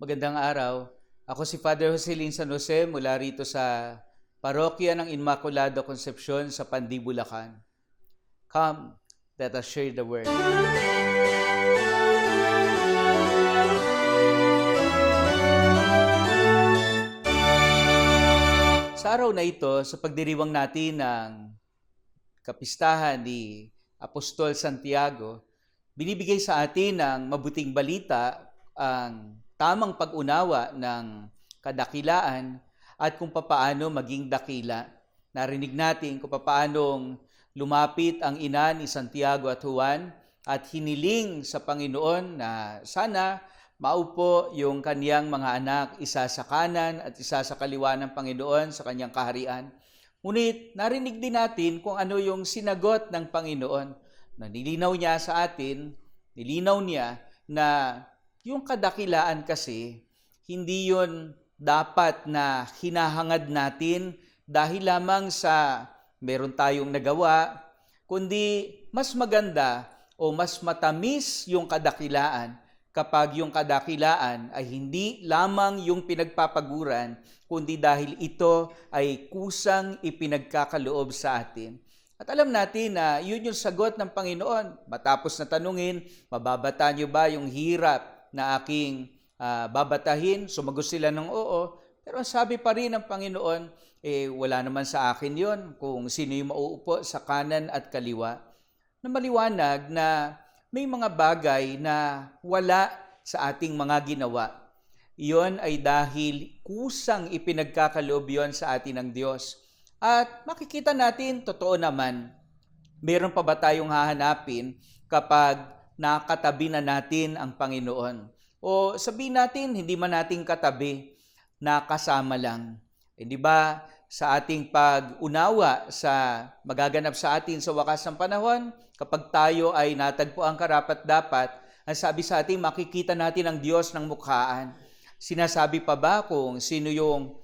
Magandang araw. Ako si Father Joselin San Jose mula rito sa Parokya ng Immaculada Concepcion sa Pandi, Bulacan. Come, let us share the word. Sa araw na ito, sa pagdiriwang natin ng kapistahan ni Apostol Santiago, binibigay sa atin ng mabuting balita ang tamang pag-unawa ng kadakilaan at kung papaano maging dakila. Narinig natin kung papaanong lumapit ang ina ni Santiago at Juan at hiniling sa Panginoon na sana maupo yung kaniyang mga anak, isa sa kanan at isa sa kaliwa ng Panginoon sa kanyang kaharian. Ngunit narinig din natin kung ano yung sinagot ng Panginoon. Na nilinaw niya sa atin, nilinaw niya na yung kadakilaan kasi, hindi yun dapat na hinahangad natin dahil lamang sa meron tayong nagawa, kundi mas maganda o mas matamis yung kadakilaan kapag yung kadakilaan ay hindi lamang yung pinagpapaguran, kundi dahil ito ay kusang ipinagkakaloob sa atin. At alam natin na yun yung sagot ng Panginoon. Matapos na tanungin, mababata niyo ba yung hirap na aking babatahin? Sumagot sila ng oo. Pero sabi pa rin ng Panginoon, wala naman sa akin yon kung sino yung mauupo sa kanan at kaliwa. Na maliwanag na may mga bagay na wala sa ating mga ginawa. Iyon ay dahil kusang ipinagkakaloob yon sa atin ng Diyos. At makikita natin, totoo naman, meron pa ba tayong hahanapin kapag nakatabi na natin ang Panginoon? O sabihin natin, hindi man natin katabi, nakasama lang. Hindi ba sa ating pag-unawa sa magaganap sa atin sa wakas ng panahon, kapag tayo ay natagpo ang karapat-dapat, ang sabi sa atin, makikita natin ang Diyos ng mukhaan. Sinasabi pa ba kung sino yung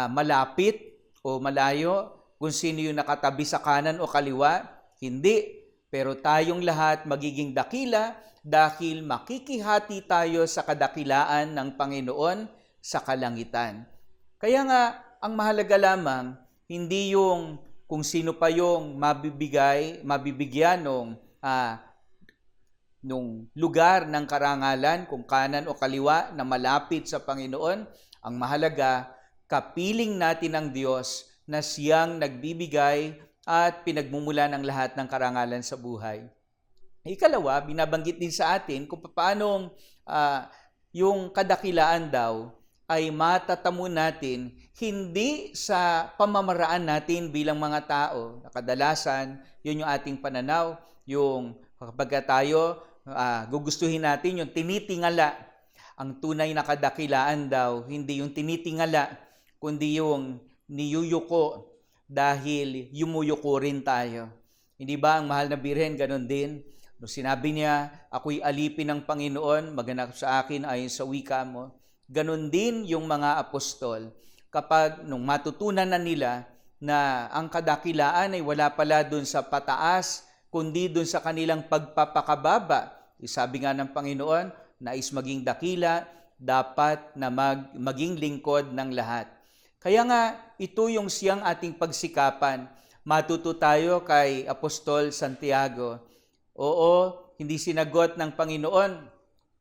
malapit o malayo, kung sino yung nakatabi sa kanan o kaliwa? Hindi. Pero tayong lahat magiging dakila dahil makikihati tayo sa kadakilaan ng Panginoon sa kalangitan. Kaya nga, ang mahalaga lamang, hindi yung kung sino pa yung mabibigyan nung lugar ng karangalan, kung kanan o kaliwa na malapit sa Panginoon. Ang mahalaga, kapiling natin ang Diyos na siyang nagbibigay at pinagmumula ng lahat ng karangalan sa buhay. Ikalawa, binabanggit din sa atin kung paano yung kadakilaan daw ay matatamo natin hindi sa pamamaraan natin bilang mga tao. Kadalasan, yun yung ating pananaw, yung kapag tayo gugustuhin natin yung tinitingala. Ang tunay na kadakilaan daw, hindi yung tinitingala, kundi yung niyuyuko dahil yumuyuko rin tayo. Hindi ba ang mahal na Birhen ganun din? Nung sinabi niya, ako'y alipin ng Panginoon, maganap sa akin ayon sa wika mo. Ganun din yung mga apostol. Kapag nung matutunan na nila na ang kadakilaan ay wala pala dun sa pataas, kundi dun sa kanilang pagpapakababa. Sabi nga ng Panginoon, nais maging dakila, dapat na maging lingkod ng lahat. Kaya nga, ito yung siyang ating pagsikapan. Matuto tayo kay Apostol Santiago. Oo, hindi sinagot ng Panginoon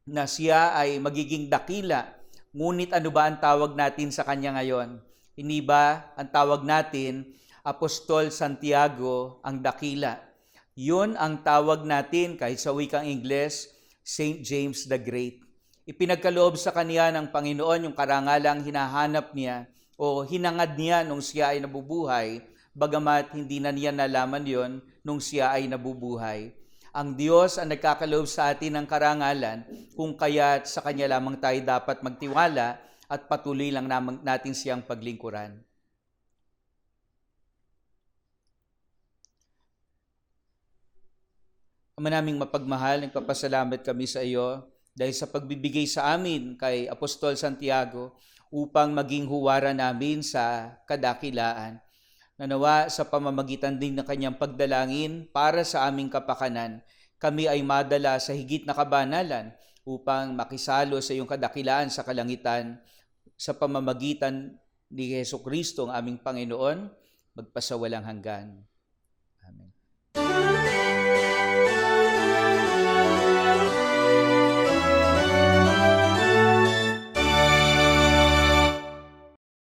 na siya ay magiging dakila. Ngunit ano ba ang tawag natin sa kanya ngayon? Hindi ba ang tawag natin, Apostol Santiago ang dakila? Yun ang tawag natin kahit sa wikang Ingles, St. James the Great. Ipinagkaloob sa kanya ng Panginoon yung karangalang hinahanap niya o hinangad niya nung siya ay nabubuhay, bagamat hindi na niya nalaman yon nung siya ay nabubuhay. Ang Diyos ang nagkakaloob sa atin ng karangalan, kung kaya't sa Kanya lamang tayo dapat magtiwala at patuloy lang natin siyang paglingkuran. Ama naming mapagmahal, nagpapasalamat kami sa iyo dahil sa pagbibigay sa amin kay Apostol Santiago upang maging huwara namin sa kadakilaan. Nanawa sa pamamagitan din ng kanyang pagdalangin para sa aming kapakanan, kami ay madala sa higit na kabanalan upang makisalo sa iyong kadakilaan sa kalangitan sa pamamagitan ni Hesukristo ang aming Panginoon, magpasawalang hanggan.